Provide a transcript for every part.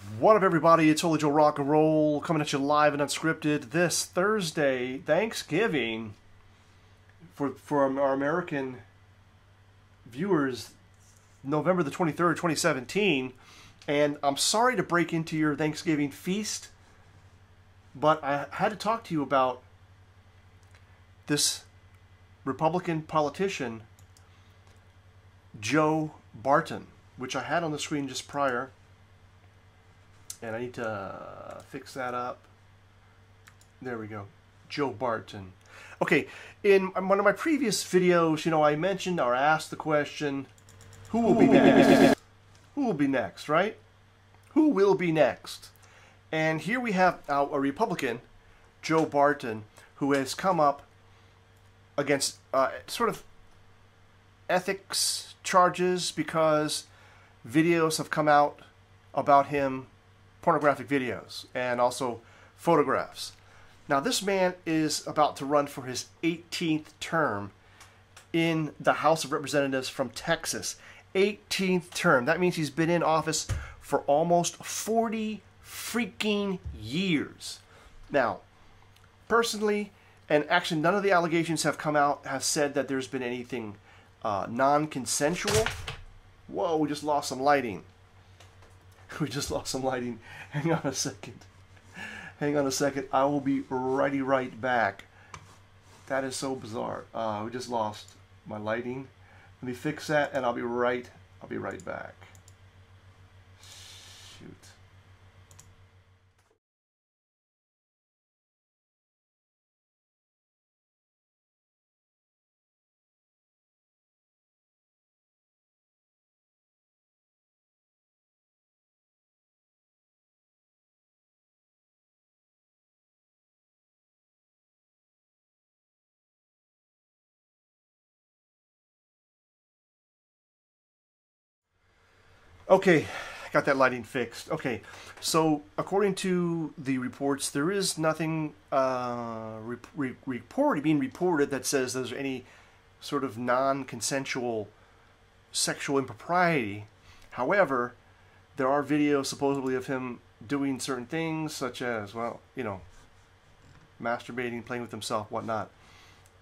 What up, everybody? It's HolyJoe Rock and Roll coming at you live and unscripted this Thursday, Thanksgiving, for our American viewers, November the 23rd, 2017. And I'm sorry to break into your Thanksgiving feast, but I had to talk to you about this Republican politician, Joe Barton, which I had on the screen just prior. And I need to fix that up. There we go. Joe Barton. Okay, in one of my previous videos, I mentioned or asked the question, who will be next? Who will be next, right? Who will be next? And here we have a Republican, Joe Barton, who has come up against sort of ethics charges because videos have come out about him, pornographic videos, and also photographs. Now, this man is about to run for his 18th term in the House of Representatives from Texas. 18th term. That means he's been in office for almost 40 freaking years. Now, personally, and actually none of the allegations have come out, have said that there's been anything non-consensual. Whoa, we just lost some lighting. We just lost some lighting. Hang on a second. Hang on a second. I will be right back. That is so bizarre. We just lost my lighting. Let me fix that, and I'll be right back. Shoot. Okay, got that lighting fixed. Okay, so according to the reports, there is nothing being reported that says there's any sort of non-consensual sexual impropriety. However, there are videos supposedly of him doing certain things, such as, well, masturbating, playing with himself, whatnot.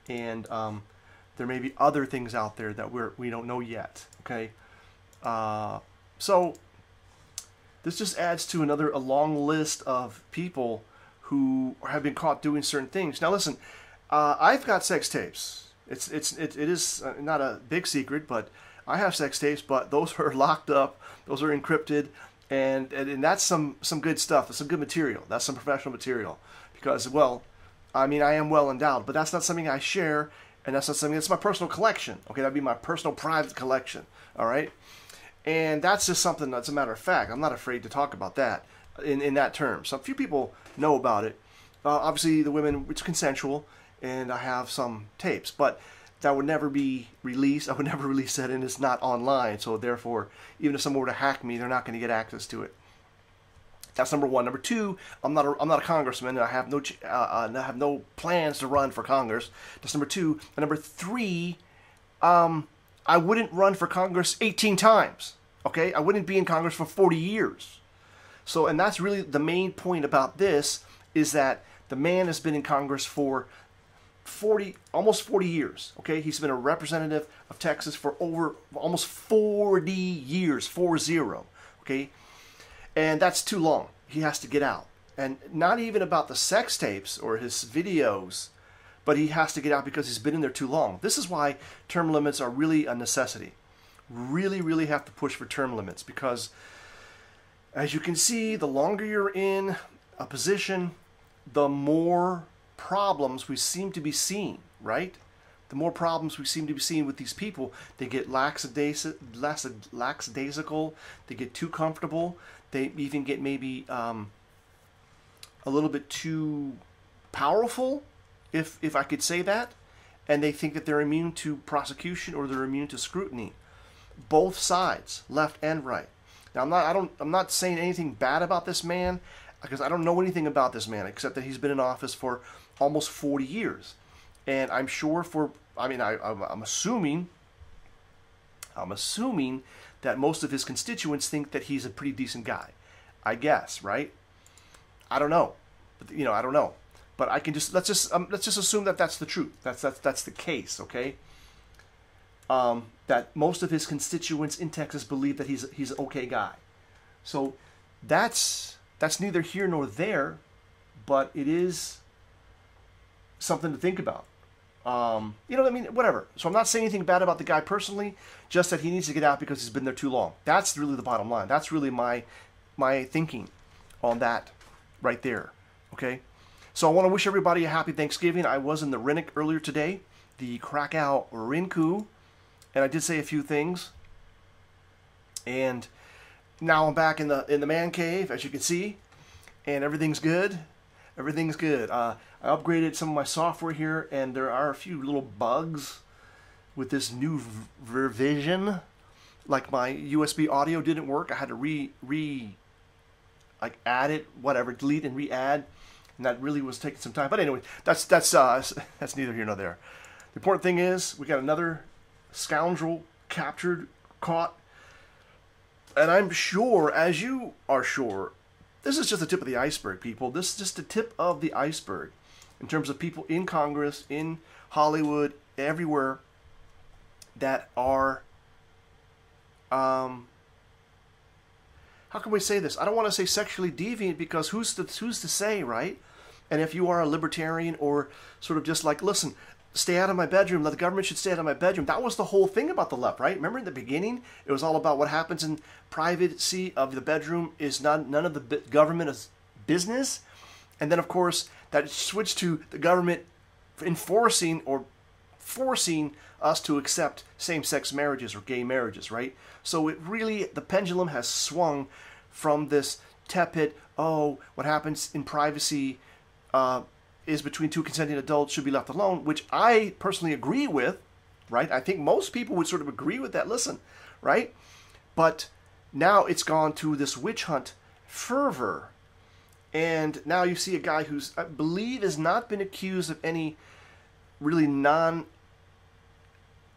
And there may be other things out there that we don't know yet. Okay. So this just adds to a long list of people who have been caught doing certain things. Now listen, I've got sex tapes. It is not a big secret, but I have sex tapes. But those are locked up. Those are encrypted, and that's some good stuff. That's some good material. That's some professional material. Because, well, I mean, I am well endowed, but that's not something I share, and that's not something. That's my personal collection. Okay, that'd be my personal private collection. All right. And that's just something that's a matter of fact. I'm not afraid to talk about that in that term. So a few people know about it. Obviously, the women, it's consensual, and I have some tapes. But that would never be released. I would never release that, and it's not online. So therefore, even if someone were to hack me, they're not going to get access to it. That's number one. Number two, I'm not a congressman, and I have no plans to run for Congress. That's number two. And number three, I wouldn't run for Congress 18 times, okay? I wouldn't be in Congress for 40 years. So, and that's really the main point about this, is that the man has been in Congress for almost 40 years, okay? He's been a representative of Texas for almost 40 years, 40, okay? And that's too long. He has to get out. And not even about the sex tapes or his videos, but he has to get out because he's been in there too long. This is why term limits are really a necessity. Really, really have to push for term limits because, as you can see, the longer you're in a position, the more problems we seem to be seeing, right? The more problems we seem to be seeing with these people. They get lackadaisical, they get too comfortable, they even get maybe a little bit too powerful, if I could say that, and they think that they're immune to prosecution or they're immune to scrutiny. Both sides, left and right. Now I'm not saying anything bad about this man because I don't know anything about this man except that he's been in office for almost 40 years, and I'm sure I'm assuming that most of his constituents think that he's a pretty decent guy. I guess, right? I don't know. But, you know, I don't know. But I can just let's just assume that that's the truth. That's the case, okay? That most of his constituents in Texas believe that he's an okay guy. So that's neither here nor there, but it is something to think about. You know what I mean? Whatever. So I'm not saying anything bad about the guy personally, just that he needs to get out because he's been there too long. That's really the bottom line. That's really my thinking on that right there. Okay? So I want to wish everybody a happy Thanksgiving. I was in the Rennick earlier today, the Krakow Rinku, and I did say a few things. And now I'm back in the man cave, as you can see, and everything's good. Everything's good. I upgraded some of my software here, and there are a few little bugs with this new revision. Like my USB audio didn't work. I had to add it, whatever, delete and re-add, and that really was taking some time. But anyway, that's neither here nor there. The important thing is we got another scoundrel captured, caught, and I'm sure, as you are sure, this is just the tip of the iceberg, people. This is just the tip of the iceberg in terms of people in Congress, in Hollywood, everywhere that are, how can we say this? I don't want to say sexually deviant because who's to say, right? And if you are a libertarian or sort of just like, listen, stay out of my bedroom, the government should stay out of my bedroom. That was the whole thing about the left, right? Remember in the beginning, it was all about what happens in privacy of the bedroom is none of the government's business. And then, of course, that switched to the government enforcing or forcing us to accept same-sex marriages or gay marriages, right? So it really, the pendulum has swung from this tepid, oh, what happens in privacy is between two consenting adults should be left alone, which I personally agree with, right? I think most people would sort of agree with that, listen, right? But now it's gone to this witch hunt fervor. And now you see a guy who's, I believe, has not been accused of any really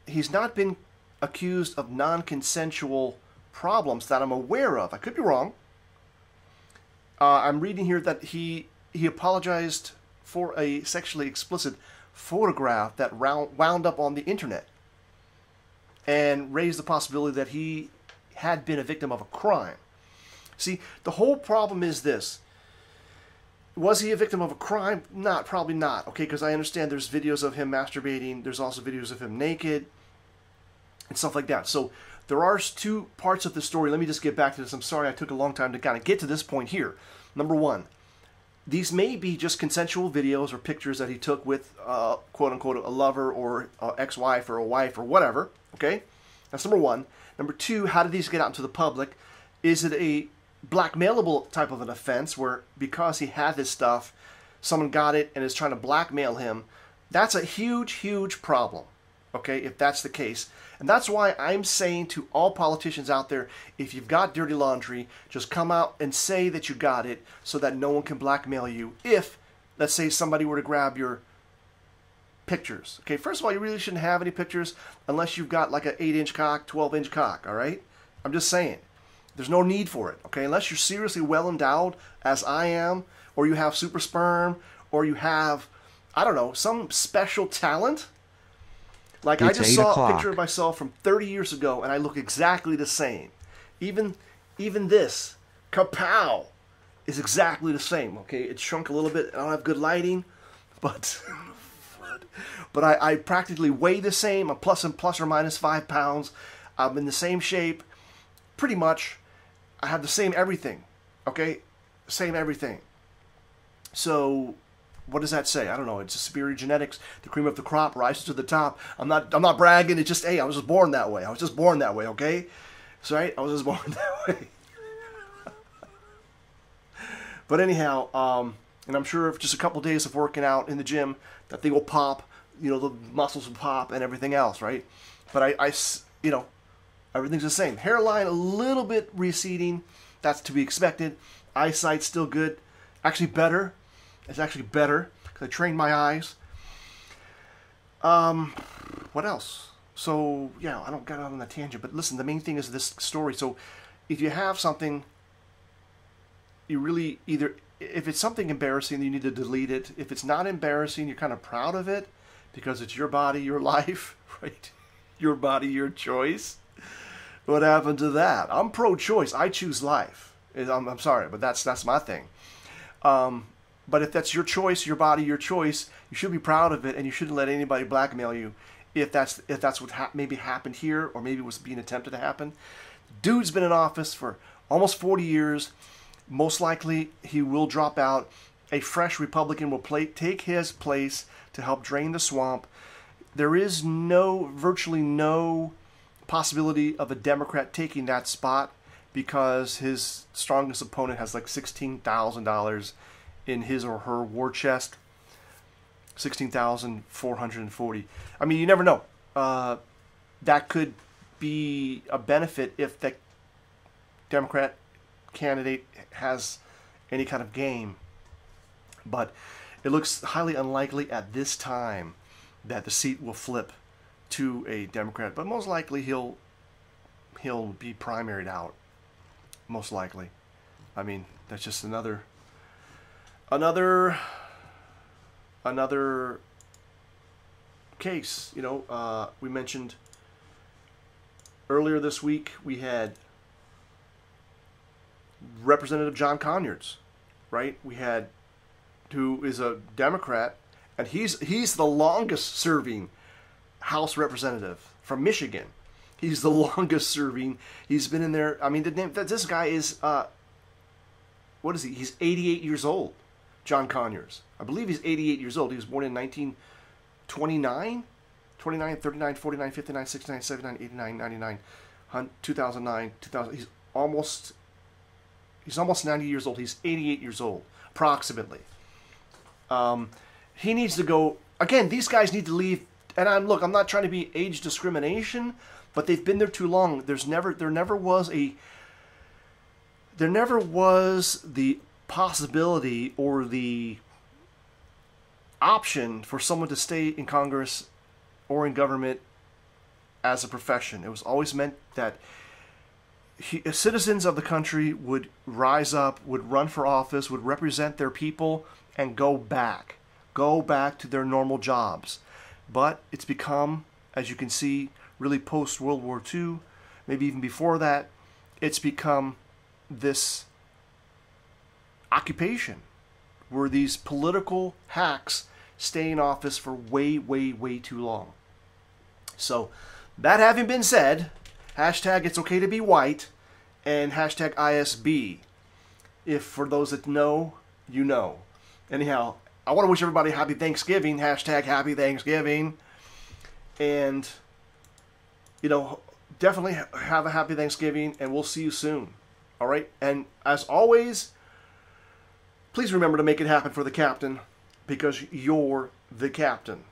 he's not been accused of non-consensual problems that I'm aware of. I could be wrong. I'm reading here that he apologized for a sexually explicit photograph that wound up on the internet and raised the possibility that he had been a victim of a crime. See, the whole problem is this. Was he a victim of a crime? Probably not. Okay, because I understand there's videos of him masturbating. There's also videos of him naked and stuff like that. So there are two parts of the story. Let me just get back to this. I'm sorry I took a long time to kind of get to this point here. Number one, these may be just consensual videos or pictures that he took with, quote-unquote, a lover or ex-wife or a wife or whatever. Okay? That's number one. Number two, how did these get out into the public? Is it a blackmailable type of an offense where because he had this stuff, someone got it and is trying to blackmail him? That's a huge, huge problem, okay, if that's the case. And that's why I'm saying to all politicians out there, if you've got dirty laundry, just come out and say that you got it so that no one can blackmail you if, let's say, somebody were to grab your pictures. Okay, first of all, you really shouldn't have any pictures unless you've got like an 8-inch cock, 12-inch cock, all right? I'm just saying. There's no need for it, okay? Unless you're seriously well endowed, as I am, or you have super sperm, or you have, I don't know, some special talent. Like, I just saw a picture of myself from 30 years ago, and I look exactly the same. Even this, kapow, is exactly the same, okay? It shrunk a little bit. I don't have good lighting, but I practically weigh the same. I'm plus or minus 5 pounds. I'm in the same shape, pretty much. I have the same everything, okay? Same everything. So, what does that say? I don't know. It's a superior genetics. The cream of the crop rises to the top. I'm not bragging. It's just, hey, I was just born that way. I was just born that way, okay? That's right. I was just born that way. But anyhow, and I'm sure if just a couple days of working out in the gym, that thing will pop. You know, the muscles will pop and everything else, right? But I you know, everything's the same. Hairline a little bit receding. That's to be expected. Eyesight's still good. Actually better. It's actually better because I trained my eyes. What else? So, yeah, I don't get out on that tangent. But listen, the main thing is this story. So, if you have something you really either, if it's something embarrassing, you need to delete it. If it's not embarrassing, you're kind of proud of it because it's your body, your life, right? Your body, your choice. What happened to that? I'm pro-choice. I choose life. I'm sorry, but that's my thing. But if that's your choice, your body, your choice, you should be proud of it, and you shouldn't let anybody blackmail you if that's what maybe happened here, or maybe was being attempted to happen. Dude's been in office for almost 40 years. Most likely, he will drop out. A fresh Republican will take his place to help drain the swamp. There is virtually no possibility of a Democrat taking that spot because his strongest opponent has like $16,000 in his or her war chest. 16,440. I mean, you never know. That could be a benefit if the Democrat candidate has any kind of game. But it looks highly unlikely at this time that the seat will flip to a Democrat. But most likely he'll be primaried out. Most likely. I mean, that's just another case. You know, we mentioned earlier this week we had Representative John Conyers, right? We had, who is a Democrat, and he's the longest serving House representative from Michigan. He's the longest serving. He's been in there. I mean, this guy is what is he? He's 88 years old. John Conyers. I believe he's 88 years old. He was born in 1929, 29, 39, 49, 59, 69, 79, 89, 99, 2009, 2000. He's almost 90 years old. He's 88 years old, approximately. He needs to go. Again, these guys need to leave. And I'm not trying to be age discrimination, but they've been there too long. There never was the possibility or the option for someone to stay in Congress or in government as a profession. It was always meant that citizens of the country would rise up, would run for office, would represent their people, and go back to their normal jobs. But it's become, as you can see, really post-World War II, maybe even before that, it's become this occupation where these political hacks stay in office for way, way, way too long. So, that having been said, hashtag it's okay to be white, and hashtag ISB. If for those that know, you know. Anyhow, I want to wish everybody happy Thanksgiving, hashtag happy Thanksgiving. And, you know, definitely have a happy Thanksgiving, and we'll see you soon. All right? And as always, please remember to make it happen for the captain, because you're the captain.